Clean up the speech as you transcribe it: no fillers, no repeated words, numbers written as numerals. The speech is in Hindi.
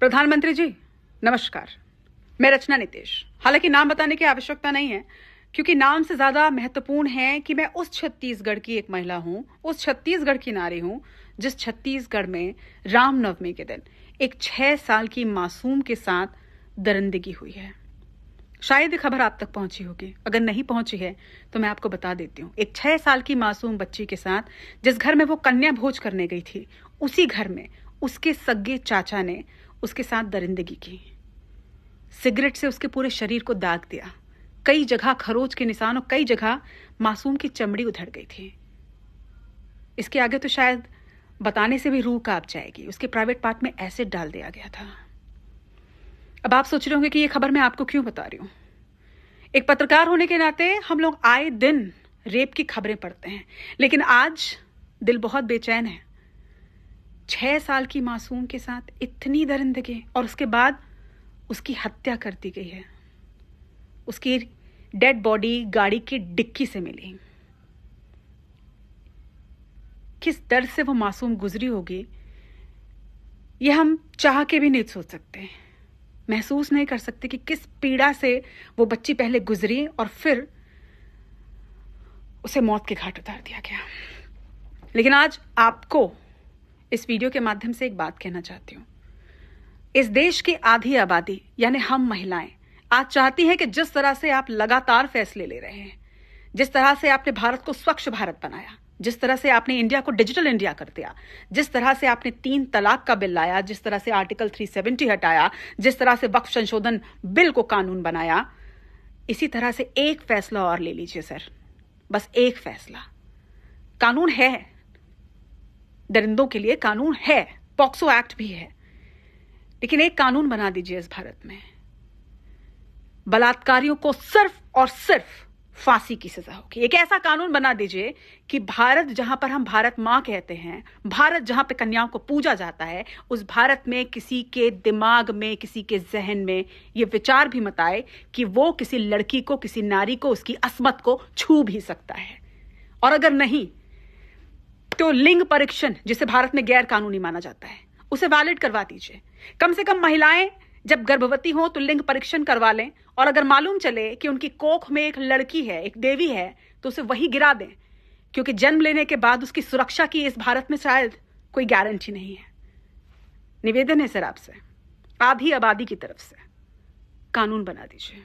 प्रधानमंत्री जी नमस्कार। मैं रचना नितेश। हालांकि नाम बताने की आवश्यकता नहीं है, क्योंकि नाम से ज्यादा महत्वपूर्ण है कि मैं उस छत्तीसगढ़ की एक महिला हूं, उस छत्तीसगढ़ की नारी हूं जिस छत्तीसगढ़ में रामनवमी के दिन एक 6 साल की मासूम के साथ दरिंदगी हुई है। शायद ये खबर आप तक पहुंची होगी, अगर नहीं पहुंची है तो मैं आपको बता देती हूँ। एक 6 साल की मासूम बच्ची के साथ जिस घर में वो कन्या भोज करने गई थी, उसी घर में उसके सगे चाचा ने उसके साथ दरिंदगी की। सिगरेट से उसके पूरे शरीर को दाग दिया, कई जगह खरोच के निशान और कई जगह मासूम की चमड़ी उधड़ गई थी। इसके आगे तो शायद बताने से भी रूह कांप जाएगी। उसके प्राइवेट पार्ट में एसिड डाल दिया गया था। अब आप सोच रहे होंगे कि ये खबर मैं आपको क्यों बता रही हूं। एक पत्रकार होने के नाते हम लोग आए दिन रेप की खबरें पढ़ते हैं, लेकिन आज दिल बहुत बेचैन है। 6 साल की मासूम के साथ इतनी दरिंदगी और उसके बाद उसकी हत्या कर दी गई है। उसकी डेड बॉडी गाड़ी की डिक्की से मिली। किस दर्द से वो मासूम गुजरी होगी, ये हम चाह के भी नहीं सोच सकते, महसूस नहीं कर सकते कि किस पीड़ा से वो बच्ची पहले गुजरी और फिर उसे मौत के घाट उतार दिया गया। लेकिन आज आपको इस वीडियो के माध्यम से एक बात कहना चाहती हूं। इस देश की आधी आबादी यानी हम महिलाएं आज चाहती हैं कि जिस तरह से आप लगातार फैसले ले रहे हैं, जिस तरह से आपने भारत को स्वच्छ भारत बनाया, जिस तरह से आपने इंडिया को डिजिटल इंडिया कर दिया, जिस तरह से आपने 3 तलाक का बिल लाया, जिस तरह से आर्टिकल 370 हटाया, जिस तरह से वक्फ संशोधन बिल को कानून बनाया, इसी तरह से एक फैसला और ले लीजिए सर, बस एक फैसला। कानून है, दरिंदों के लिए कानून है, पॉक्सो एक्ट भी है, लेकिन एक कानून बना दीजिए इस भारत में, बलात्कारियों को सिर्फ और सिर्फ फांसी की सजा होगी। एक ऐसा कानून बना दीजिए कि भारत जहां पर हम भारत मां कहते हैं, भारत जहां पे कन्याओं को पूजा जाता है, उस भारत में किसी के दिमाग में, किसी के जहन में ये विचार भी मत आए कि वो किसी लड़की को, किसी नारी को, उसकी अस्मत को छू भी सकता है। और अगर नहीं तो लिंग परीक्षण, जिसे भारत में गैर कानूनी माना जाता है, उसे वैलिड करवा दीजिए। कम से कम महिलाएं जब गर्भवती हो तो लिंग परीक्षण करवा लें, और अगर मालूम चले कि उनकी कोख में एक लड़की है, एक देवी है, तो उसे वही गिरा दें, क्योंकि जन्म लेने के बाद उसकी सुरक्षा की इस भारत में शायद कोई गारंटी नहीं है। निवेदन है सर आपसे, आधी आबादी की तरफ से, कानून बना दीजिए।